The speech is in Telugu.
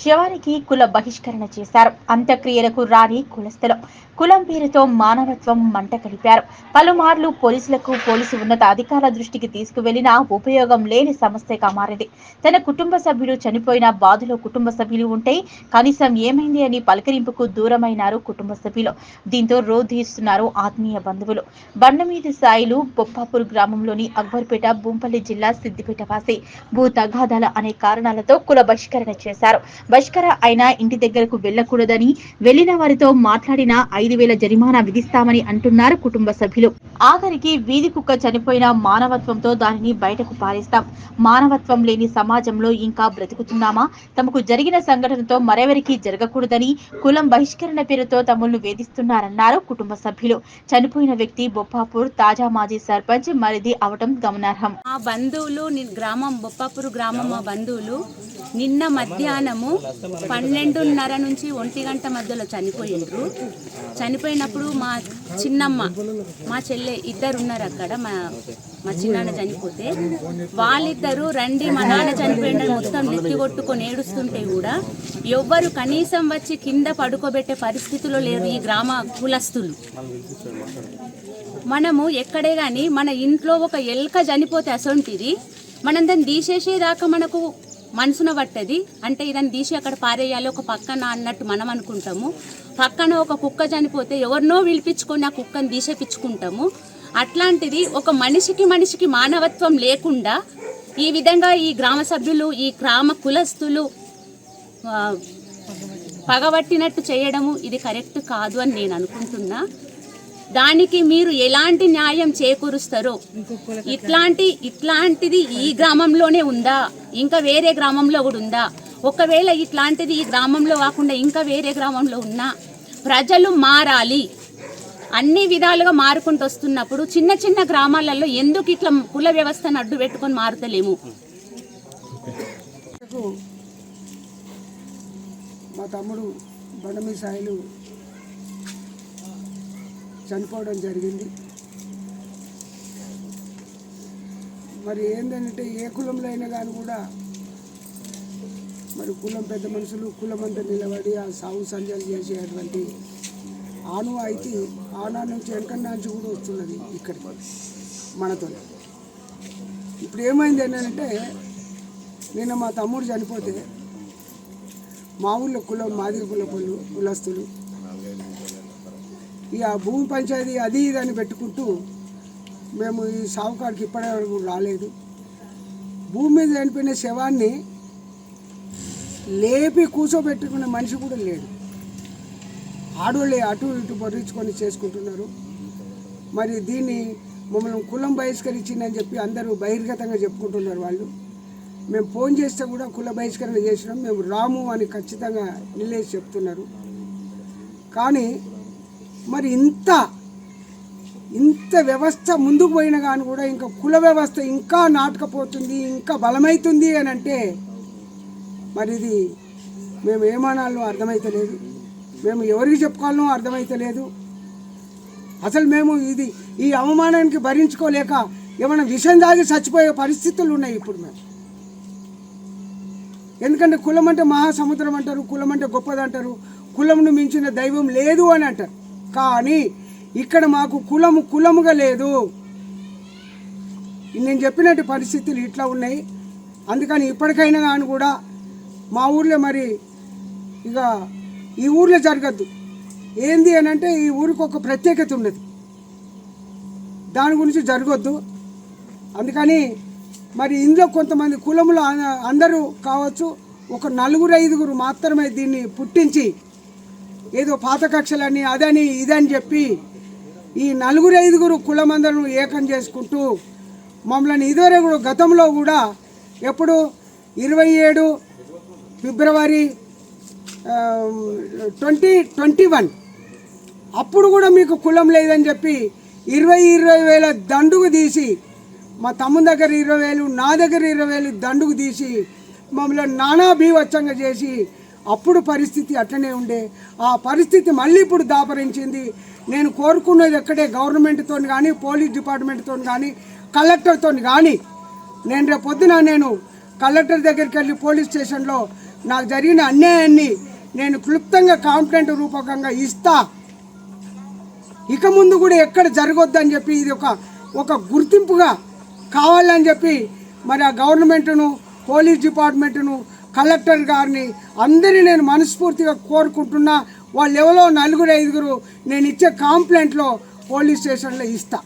శివానికి కుల బహిష్కరణ చేశారు. అంత్యక్రియలకు రాని కులస్తులు కులం పేరుతో మానవత్వం మంట కలిపారు. పలుమార్లు పోలీసు ఉన్నత అధికారుల దృష్టికి తీసుకువెళ్లినా ఉపయోగం లేని సమస్యగా మారింది. తన కుటుంబ సభ్యులు చనిపోయిన బాధలో కుటుంబ సభ్యులు ఉంటే కనీసం ఏమైంది అని పలకరింపుకు దూరమైనారు కుటుంబ సభ్యులు. దీంతో రోధిస్తున్నారు ఆత్మీయ బంధువులు. బండమీది సాయిలు బొప్పాపూర్ గ్రామంలోని అక్బర్పేట బూంపల్లి జిల్లా సిద్దిపేట వాసి భూ తగాదాల అనే కారణాలతో కుల బహిష్కరణ చేశారు. బహిష్కరణ అయినా ఇంటి దగ్గరకు వెళ్లకూడదని, వెళ్లిన వారితో మాట్లాడినా 5,000 జరిమానా విధిస్తామని అంటున్నారు కుటుంబ సభ్యులు. ఆఖరికి వీధి కుక్క చనిపోయిన మానవత్వంతో దానిని బయటకు పారేస్తాం. మానవత్వం లేని సమాజంలో ఇంకా బ్రతుకుతున్నామా? తమకు జరిగిన సంఘటనతో మరెవరికి జరగకూడదని కులం బహిష్కరణ పేరుతో తమను వేధిస్తున్నారన్నారు కుటుంబ సభ్యులు. చనిపోయిన వ్యక్తి బొప్పాపూర్ తాజా మాజీ సర్పంచ్ మరిది అవటం గమనార్హం. మా బంధువులు గ్రామం బొప్పాపూర్ గ్రామం మా బంధువులు నిన్న మధ్యాహ్నము 12:30 నుంచి 1 గంట మధ్యలో చనిపోయిండ్రు. చనిపోయినప్పుడు మా చిన్నమ్మ మా చెల్లె ఇద్దరు ఉన్నారు అక్కడ. మా చిన్నాన్న చనిపోతే వాళ్ళిద్దరూ రండి మా నాన్న చనిపోయిందని మొత్తం నెత్తి కొట్టుకొని ఏడుస్తుంటే కూడా ఎవ్వరు కనీసం వచ్చి కింద పడుకోబెట్టే పరిస్థితిలో లేరు ఈ గ్రామ కులస్తులు. మనము ఎక్కడే కానీ మన ఇంట్లో ఒక ఎలుక చనిపోతే అసొంటిది మనం దాన్ని తీసేసేదాకా మనకు మనసున పట్టది. అంటే ఇదని తీసి అక్కడ పారేయాలి ఒక పక్కన అన్నట్టు మనం అనుకుంటాము. పక్కన ఒక కుక్క చనిపోతే ఎవరినో పిలిపించుకొని ఆ కుక్కను తీసేపించుకుంటాము. అట్లాంటిది ఒక మనిషికి మానవత్వం లేకుండా ఈ విధంగా ఈ గ్రామ సభ్యులు ఈ గ్రామ కులస్తులు పగబట్టినట్టు చేయడము ఇది కరెక్ట్ కాదు అని నేను అనుకుంటున్నా. దానికి మీరు ఎలాంటి న్యాయం చేకూరుస్తారో ఇట్లాంటిది ఈ గ్రామంలోనే ఉందా, ఇంకా వేరే గ్రామంలో కూడా ఉందా? ఒకవేళ ఇట్లాంటిది ఈ గ్రామంలో కాకుండా ఇంకా వేరే గ్రామంలో ఉన్నా ప్రజలు మారాలి. అన్ని విధాలుగా మారుకుంటూ వస్తున్నప్పుడు చిన్న చిన్న గ్రామాలలో ఎందుకు ఇట్లా కుల వ్యవస్థను అడ్డు పెట్టుకొని మారుతలేము? మా తమ్ముడు బండమీ సాయిలు చనిపోవడం జరిగింది. మరి ఏంటంటే ఏ కులంలో అయినా కానీ కూడా మరి కులం పెద్ద మనుషులు కులమంతా నిలబడి ఆ సాగు సంజాలు చేసేటువంటి ఆనవాయితీ ఆనా నుంచి వెనకన్నాంచి కూడా వస్తున్నది ఇక్కడికి మనతో. ఇప్పుడు ఏమైంది ఏంటంటే నిన్న మా తమ్ముడు చనిపోతే మా ఊళ్ళో కులం మాదిరి కులస్తులు ఇక భూమి పంచాయతీ అది ఇది అని పెట్టుకుంటూ మేము ఈ సావుకాడికి ఇప్పటివరకు రాలేదు. భూమి మీద చనిపోయిన శవాన్ని లేపి కూర్చోబెట్టుకునే మనిషి కూడా లేడు. ఆడోళ్ళే అటు ఇటు బొర్రించుకొని చేసుకుంటున్నారు. మరి దీన్ని మమ్మల్ని కులం బహిష్కరించిందని చెప్పి అందరూ బహిర్గతంగా చెప్పుకుంటున్నారు వాళ్ళు. మేము ఫోన్ చేస్తే కూడా కుల బహిష్కరణ చేసినాం, మేము రాము అని ఖచ్చితంగా నిలేసి చెప్తున్నారు. కానీ మరి ఇంత వ్యవస్థ ముందుకు పోయినా కానీ కూడా ఇంకా కుల వ్యవస్థ ఇంకా నాటకపోతుంది, ఇంకా బలమవుతుంది అని అంటే మరి ఇది మేము ఏమానాలో అర్థమైతలేదు, మేము ఎవరికి చెప్పుకోవాలనో అర్థమైతలేదు. అసలు మేము ఈ అవమానానికి భరించుకోలేక ఏమైనా విషం దాగి చచ్చిపోయే పరిస్థితులు ఉన్నాయి ఇప్పుడు మేము. ఎందుకంటే కులం అంటే మహాసముద్రం అంటారు, కులం అంటే గొప్పదంటారు, కులంను మించిన దైవం లేదు అని అంటారు. కానీ ఇక్కడ మాకు కులముగా లేదు. నేను చెప్పినట్టు పరిస్థితులు ఇట్లా ఉన్నాయి. అందుకని ఇప్పటికైనా కానీ కూడా మా ఊర్లో మరి ఇక ఈ ఊర్లో జరగద్దు. ఏంది అని అంటే ఈ ఊరికి ఒక ప్రత్యేకత ఉన్నది, దాని గురించి జరగొద్దు. అందుకని మరి ఇందులో కొంతమంది కులములు అందరూ కావచ్చు, ఒక 4-5 మాత్రమే దీన్ని పుట్టించి ఏదో పాత కక్షలని అదని ఇదని చెప్పి ఈ 4-5 కులమందరూ ఏకం చేసుకుంటూ మమ్మల్ని ఇదివరకు కూడా గతంలో కూడా ఎప్పుడు 27 ఫిబ్రవరి 2021 అప్పుడు కూడా మీకు కులం లేదని చెప్పి 20 వేల దండుగు తీసి మా తమ్ముని దగ్గర 20,000 నా దగ్గర 20,000 దండుగు తీసి మమ్మల్ని నానా బీవచ్చంగా చేసి అప్పుడు పరిస్థితి అట్లనే ఉండే. ఆ పరిస్థితి మళ్ళీ ఇప్పుడు దాపరించింది. నేను కోరుకున్నది ఎక్కడే గవర్నమెంట్తో కానీ పోలీస్ డిపార్ట్మెంట్తో కానీ కలెక్టర్తో కానీ నేను రేపు పొద్దున కలెక్టర్ దగ్గరికి వెళ్ళి పోలీస్ స్టేషన్లో నాకు జరిగిన అన్యాయాన్ని నేను క్లుప్తంగా కాంప్లైంట్ రూపకంగా ఇస్తా. ఇక ముందు కూడా ఎక్కడ జరగొద్దని చెప్పి ఇది ఒక గుర్తింపుగా కావాలని చెప్పి మరి ఆ గవర్నమెంట్ను, పోలీస్ డిపార్ట్మెంట్ను, కలెక్టర్ గారిని అందరినీ నేను మనస్ఫూర్తిగా కోరుకుంటున్నా. వాళ్ళు ఎవరో 4-5 నేను ఇచ్చే కాంప్లైంట్లో పోలీస్ స్టేషన్లో ఇస్తా.